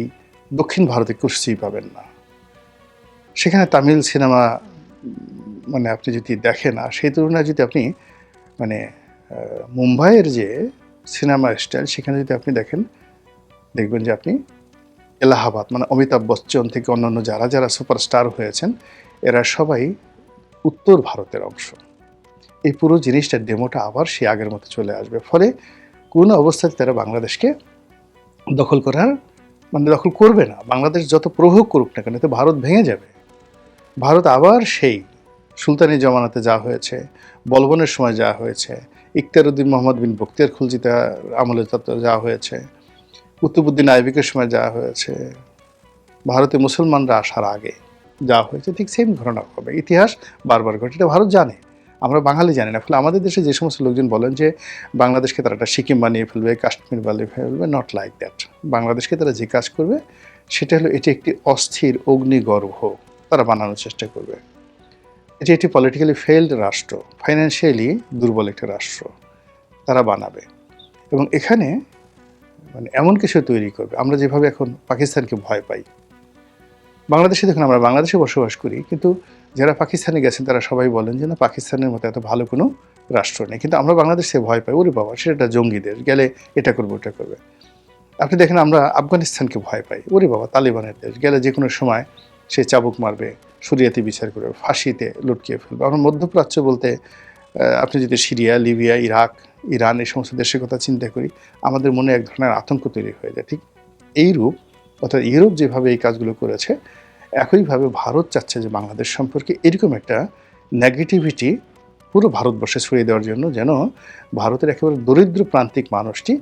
দক্ষিণ ভারতে কুস্তি পাবেন না। সেখানে তামিল সিনেমা মানে আপনি যদি দেখেন, আর সেই তুলনায় যদি আপনি মানে মুম্বাইয়ের যে সিনেমা স্টাইল, সেখানে যদি আপনি দেখেন, দেখবেন যে আপনি এলাহাবাদ মানে অমিতাভ বচ্চন থেকে অন্যান্য যারা যারা সুপারস্টার হয়েছেন, এরা সবাই উত্তর ভারতের অংশ। এই পুরো জিনিসটার ডেমোটা আবার সে আগের মতো চলে আসবে, ফলে কোনো অবস্থাতে তারা বাংলাদেশকে দখল করার মানে দখল করবে না। বাংলাদেশ যত প্রভোগ করুক না কেন, তো ভারত ভেঙে যাবে। ভারত আবার সেই সুলতানি জমানাতে যা হয়েছে, বলবনের সময় যা হয়েছে, ইখতিয়ারউদ্দিন মোহাম্মদ বিন বখতিয়ার খুলজিতে আমলে যা হয়েছে, কুতুবউদ্দিন আইবিকের সময় যা হয়েছে, ভারতে মুসলমানরা আসার আগে যা হয়েছে, ঠিক সেম ঘটনা হবে। ইতিহাস বারবার ঘটে, এটা ভারত জানে, আমরা বাঙালি জানি না। ফলে আমাদের দেশে যে সমস্ত লোকজন বলেন যে বাংলাদেশকে তারা একটা সিকিম বানিয়ে ফেলবে, কাশ্মীর বানিয়ে ফেলবে, নট লাইক দ্যাট। বাংলাদেশকে তারা যে কাজ করবে সেটা হলো, এটি একটি অস্থির অগ্নিগর্ভ তারা বানানোর চেষ্টা করবে। এটি একটি পলিটিক্যালি ফেইল্ড রাষ্ট্র, ফাইন্যান্সিয়ালি দুর্বল একটা রাষ্ট্র তারা বানাবে এবং এখানে মানে এমন কিছু তৈরি করবে। আমরা যেভাবে এখন পাকিস্তানকে ভয় পাই, বাংলাদেশে দেখুন, আমরা বাংলাদেশে বসবাস করি, কিন্তু যারা পাকিস্তানে গেছেন তারা সবাই বলেন যে না, পাকিস্তানের মতো এত ভালো কোনো রাষ্ট্র নেই। কিন্তু আমরা বাংলাদেশে ভয় পাই, ওরে বাবা সেটা জঙ্গি দেশ, গেলে এটা করবে ওটা করবে। আপনি দেখেন আমরা আফগানিস্তানকে ভয় পাই, ওরে বাবা তালিবানের দেশ, গেলে যে কোনো সময় সে চাবুক মারবে, শরিয়াতি বিচার করবে, ফাঁসিতে লটকিয়ে ফেলবে। আমরা মধ্যপ্রাচ্য বলতে আপনি যদি সিরিয়া, লিবিয়া, ইরাক, ইরান এই সমস্ত দেশের কথা চিন্তা করি, আমাদের মনে এক ধরনের আতঙ্ক তৈরি হয়ে যায়। ঠিক এইরূপ, অর্থাৎ ইউরোপ যেভাবে এই কাজগুলো করেছে, একইভাবে ভারত চাচ্ছে যে বাংলাদেশ সম্পর্কে এরকম একটা নেগেটিভিটি পুরো ভারতবর্ষে ছড়িয়ে দেওয়ার জন্য, যেন ভারতের একেবারে দরিদ্র প্রান্তিক মানুষটি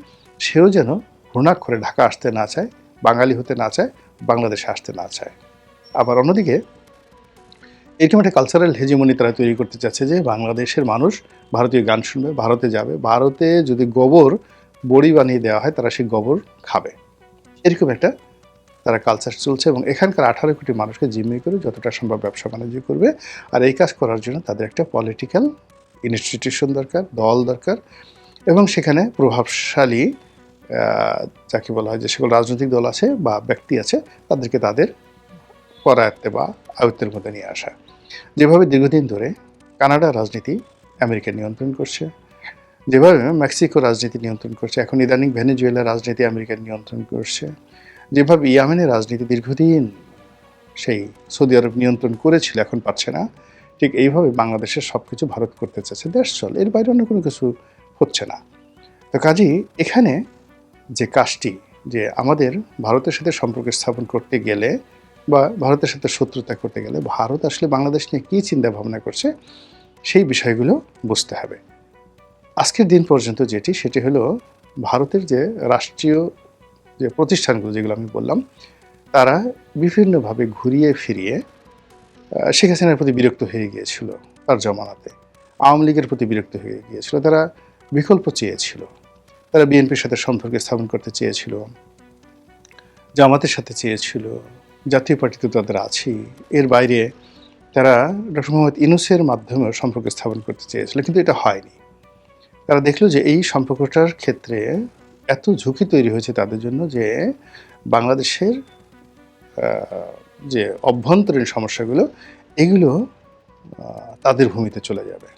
সেও যেন ঘৃণাক্ষরে ঢাকা আসতে না চায়, বাঙালি হতে না চায়, বাংলাদেশে আসতে না চায়। আবার অন্যদিকে এরকম একটা কালচারাল হেজিমনি তারা তৈরি করতে চাচ্ছে যে বাংলাদেশের মানুষ ভারতীয় গান শুনবে, ভারতে যাবে, ভারতে যদি গোবর বড়ি বানিয়ে দেওয়া হয় তারা সেই গোবর খাবে, এরকম একটা তারা কালচার চলছে। এবং এখানকার 18 কোটি মানুষকে জিম্মি করে যতটা সম্ভব ব্যবসা বাণিজ্য করবে। আর এই কাজ করার জন্য তাদের একটা পলিটিক্যাল ইনস্টিটিউশন দরকার, দল দরকার, এবং সেখানে প্রভাবশালী যাকে বলা হয় যে সকল রাজনৈতিক দল আছে বা ব্যক্তি আছে, তাদেরকে তাদের করায়ত্তে বা আয়ত্তের মধ্যে নিয়ে আসা। যেভাবে দীর্ঘদিন ধরে কানাডার রাজনীতি আমেরিকা নিয়ন্ত্রণ করছে, যেভাবে মেক্সিকো রাজনীতি নিয়ন্ত্রণ করছে, এখন ইদানিং ভেনেজুয়েলার রাজনীতি আমেরিকা নিয়ন্ত্রণ করছে, যেভাবে ইয়ামেনের রাজনীতি দীর্ঘদিন সেই সৌদি আরব নিয়ন্ত্রণ করেছিল, এখন পারছে না, ঠিক এইভাবে বাংলাদেশের সব কিছু ভারত করতে চাচ্ছে। দেশ চল, এর বাইরে অন্য কোনো কিছু হচ্ছে না। তো কাজেই এখানে যে কাজটি, যে আমাদের ভারতের সাথে সম্পর্ক স্থাপন করতে গেলে বা ভারতের সাথে শত্রুতা করতে গেলে ভারত আসলে বাংলাদেশ নিয়ে কী চিন্তা ভাবনা করছে সেই বিষয়গুলো বুঝতে হবে। আজকের দিন পর্যন্ত সেটি হলো ভারতের যে রাষ্ট্রীয় যে প্রতিষ্ঠানগুলো যেগুলো আমি বললাম, তারা বিভিন্নভাবে ঘুরিয়ে ফিরিয়ে শেখ হাসিনার প্রতি বিরক্ত হয়ে গিয়েছিল, তার জমানাতে আওয়ামী লীগের প্রতি বিরক্ত হয়ে গিয়েছিল, তারা বিকল্প চেয়েছিল, তারা বিএনপির সাথে সম্পর্ক স্থাপন করতে চেয়েছিল, জামাতের সাথে চেয়েছিল, জাতীয় পার্টিতে তাদের আছি, এর বাইরে তারা ডক্টর মোহাম্মদ ইউনূসের মাধ্যমেও সম্পর্ক স্থাপন করতে চেয়েছিল, কিন্তু এটা হয়নি। তারা দেখলো যে এই সম্পর্কটার ক্ষেত্রে এত ঝুঁকি তৈরি হয়েছে তাদের জন্য যে বাংলাদেশের যে অভ্যন্তরীণ সমস্যাগুলো, এগুলো তাদের ভূমিতে চলে যাবে।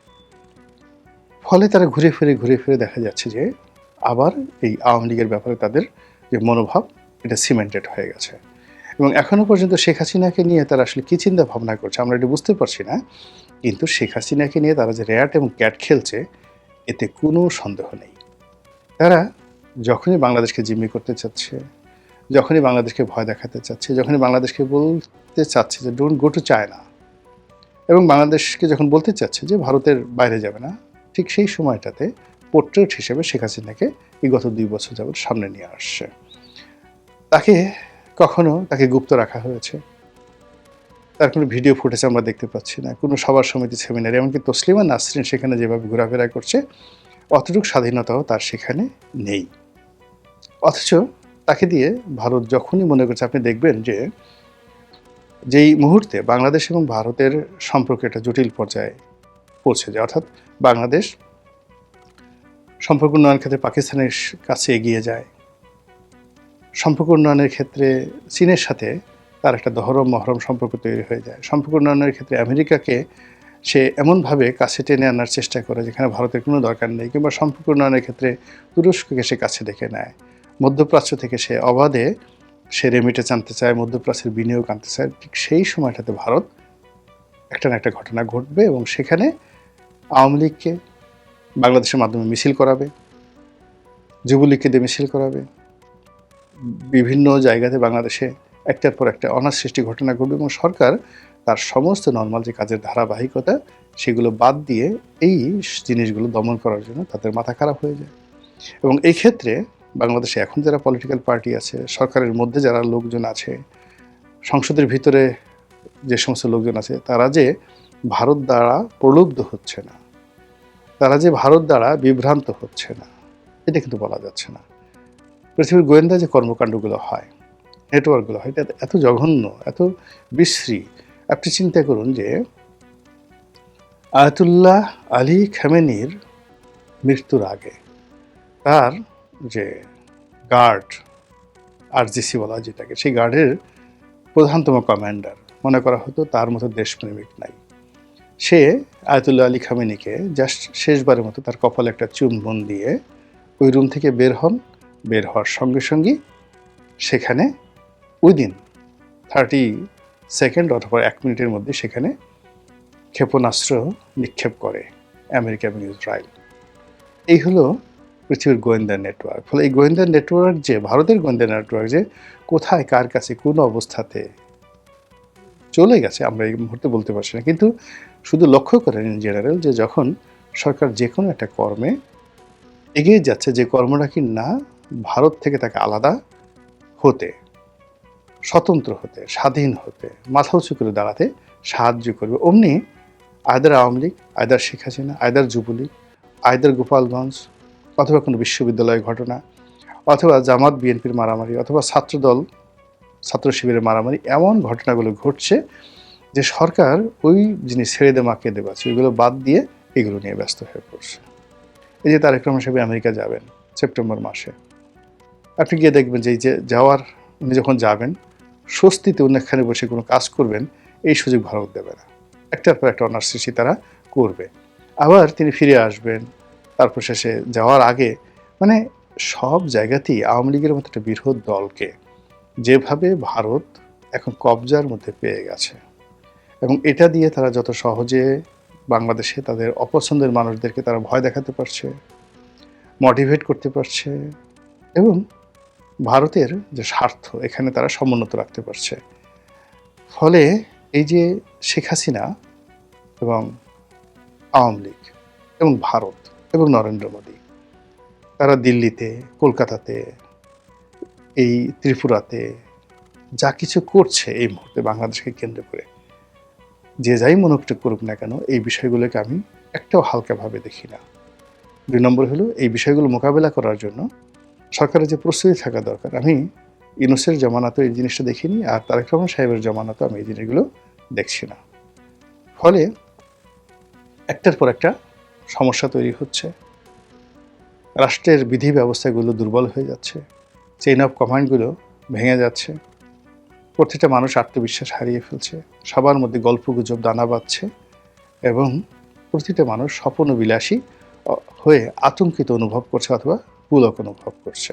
ফলে তারা ঘুরে ফিরে দেখা যাচ্ছে যে আবার এই আওয়ামী লীগের ব্যাপারে তাদের যে মনোভাব এটা সিমেন্টেড হয়ে গেছে। এবং এখনো পর্যন্ত শেখ হাসিনাকে নিয়ে তারা আসলে কী চিন্তা ভাবনা করছে আমরা এটা বুঝতে পারছি না, কিন্তু শেখ হাসিনাকে নিয়ে তারা যে র্যাট এবং ক্যাট খেলছে এতে কোনো সন্দেহ নেই। তারা যখনই বাংলাদেশকে জিম্মি করতে চাচ্ছে, যখনই বাংলাদেশকে ভয় দেখাতে চাচ্ছে, যখনই বাংলাদেশকে বলতে চাচ্ছে যে ডোন্ট গো টু চায়না, এবং বাংলাদেশকে যখন বলতে চাচ্ছে যে ভারতের বাইরে যাবে না, ঠিক সেই সময়টাতে পোর্ট্রেট হিসেবে শেখ হাসিনাকে গত 2 বছর যাবত সামনে নিয়ে আসছে। তাকে গুপ্ত রাখা হয়েছে, তার কোনো ভিডিও ফুটেজ আমরা দেখতে পাচ্ছি না, কোনো সভা সমিতি সেমিনারে, এমনকি তসলিমা নাসরিন সেখানে যেভাবে ঘোরাফেরা করছে অতটুকু স্বাধীনতাও তার সেখানে নেই। অথচ তাকে দিয়ে ভারত যখনই মনে করছে, আপনি দেখবেন যে যেই মুহূর্তে বাংলাদেশ এবং ভারতের সম্পর্ক একটা জটিল পর্যায়ে পৌঁছে যায়, অর্থাৎ বাংলাদেশ সম্পর্ক উন্নয়নের ক্ষেত্রে পাকিস্তানের কাছে এগিয়ে যায়, সম্পর্ক উন্নয়নের ক্ষেত্রে চীনের সাথে তার একটা দহরম মহরম সম্পর্ক তৈরি হয়ে যায়, সম্পর্ক উন্নয়নের ক্ষেত্রে আমেরিকাকে সে এমনভাবে কাছে টেনে আনার চেষ্টা করে যেখানে ভারতের কোনো দরকার নেই, কিংবা সম্পর্ক উন্নয়নের ক্ষেত্রে তুরস্ককে সে কাছে ডেকে নেয়, মধ্যপ্রাচ্য থেকে সে অবাধে সে রেমিটেন্স আনতে চায়, মধ্যপ্রাচ্যের বিনিয়োগ আনতে চায়। ঠিক সেই সময়টাতে ভারত একটা না একটা ঘটনা ঘটবে এবং সেখানে আওয়ামী লীগকে বাংলাদেশের মাধ্যমে মিছিল করাবে, যুবলীগকে দিয়ে মিছিল করাবে, বিভিন্ন জায়গাতে বাংলাদেশে একটার পর একটা অনার সৃষ্টি ঘটনা ঘটবে এবং সরকার তার সমস্ত নর্মাল যে কাজের ধারাবাহিকতা সেগুলো বাদ দিয়ে এই জিনিসগুলো দমন করার জন্য তাদের মাথা খারাপ হয়ে যায়। এবং এই ক্ষেত্রে বাংলাদেশে এখন যারা পলিটিক্যাল পার্টি আছে, সরকারের মধ্যে যারা লোকজন আছে, সংসদের ভিতরে যে সমস্ত লোকজন আছে, তারা যে ভারত দ্বারা প্রলুব্ধ হচ্ছে না, তারা যে ভারত দ্বারা বিভ্রান্ত হচ্ছে না, এটা কিন্তু বলা যাচ্ছে না। পৃথিবীর গোয়েন্দা যে কর্মকাণ্ডগুলো হয়, নেটওয়ার্কগুলো হয়, এটা এত জঘন্য, এত বিশ্রী। আপনি চিন্তা করুন যে আয়াতুল্লাহ আলী খামেনির মৃত্যুর আগে তার যে গার্ড, আরজিসি বলা যেটাকে, সেই গার্ডের প্রধানতম কমান্ডার মনে করা হতো, তার মতো দেশপ্রেমিক নাই। সে আয়াতুল্লাহ আলী খামেনিকে জাস্ট শেষবারের মতো তার কপালে একটা চুম্বন দিয়ে ওই রুম থেকে বের হন। বের হওয়ার সঙ্গে সঙ্গে সেখানে উইদিন 30 সেকেন্ড অথবা 1 মিনিটের মধ্যে সেখানে ক্ষেপণাস্ত্র নিক্ষেপ করে আমেরিকা এবং ইসরায়েল। এই হলো পৃথিবীর গোয়েন্দা নেটওয়ার্ক। ফলে এই গোয়েন্দা নেটওয়ার্ক যে ভারতের গোয়েন্দা নেটওয়ার্ক যে কোথায় কার কাছে কোন অবস্থাতে চলে গেছে আমরা এই মুহূর্তে বলতে পারছি না, কিন্তু শুধু লক্ষ্য করেন ইন জেনারেল যে যখন সরকার যে কোনো একটা কর্মে এগিয়ে যাচ্ছে, যে কর্মটা কি না ভারত থেকে তাকে আলাদা হতে, স্বতন্ত্র হতে, স্বাধীন হতে, মাথা উঁচু করে দাঁড়াতে সাহায্য করবে, অমনি আয়দার আওয়ামী লীগ, আয়দার শেখ হাসিনা, আয়দার যুবলীগ, আয়দার গোপালগঞ্জ, অথবা কোনো বিশ্ববিদ্যালয়ের ঘটনা, অথবা জামাত বিএনপির মারামারি, অথবা ছাত্রদল ছাত্র শিবিরের মারামারি, এমন ঘটনাগুলো ঘটছে যে সরকার ওই জিনিস ছেড়ে দে মাকে দেবাচ্ছে ওইগুলো বাদ দিয়ে এগুলো নিয়ে ব্যস্ত হয়ে পড়ছে। এই যে তারেক রহমান সাহেব আমেরিকা যাবেন সেপ্টেম্বর মাসে, আপনি গিয়ে দেখবেন যে এই যে যাওয়ার উনি যখন যাবেন স্বস্তিতে অনেকখানে বসে কোনো কাজ করবেন, এই সুযোগ ভারত দেবে না। একটার পর একটা অনার সৃষ্টি তারা করবে, আবার তিনি ফিরে আসবেন। তারপর শেষে যাওয়ার আগে মানে সব জায়গাতেই আওয়ামী লীগের মতো একটা বৃহৎ দলকে যেভাবে ভারত এখন কবজার মধ্যে পেয়ে গেছে, এবং এটা দিয়ে তারা যত সহজে বাংলাদেশে তাদের অপছন্দের মানুষদেরকে তারা ভয় দেখাতে পারছে, মোটিভেট করতে পারছে, এবং ভারতের যে স্বার্থ এখানে তারা সমুন্নত রাখতে পারছে। ফলে এই যে শেখ হাসিনা এবং আওয়ামী লীগ এবং ভারত এবং নরেন্দ্র মোদী, তারা দিল্লিতে, কলকাতাতে, এই ত্রিপুরাতে যা কিছু করছে এই মুহূর্তে বাংলাদেশকে কেন্দ্র করে, যে যাই মনোযোগ করুক না কেন, এই বিষয়গুলোকে আমি একটাও হালকাভাবে দেখি না। 2 নম্বর হলো এই বিষয়গুলো মোকাবেলা করার জন্য সরকারের যে প্রস্তুতি থাকা দরকার, আমি ইউনূসের জমানাতে এই জিনিসটা দেখিনি, আর তারেক রহমান সাহেবের জমানাতে আমি এই জিনিসগুলো দেখছি না। ফলে একটার পর একটা সমস্যা তৈরি হচ্ছে, রাষ্ট্রের বিধি ব্যবস্থাগুলো দুর্বল হয়ে যাচ্ছে, চেইন অফ কমান্ডগুলো ভেঙে যাচ্ছে, প্রতিটা মানুষ আত্মবিশ্বাস হারিয়ে ফেলছে, সবার মধ্যে গল্পগুজব দানা বাঁধছে, এবং প্রতিটা মানুষ স্বপ্নবিলাসী হয়ে আতঙ্কিত অনুভব করছে অথবা পুলক অনুভব করছে।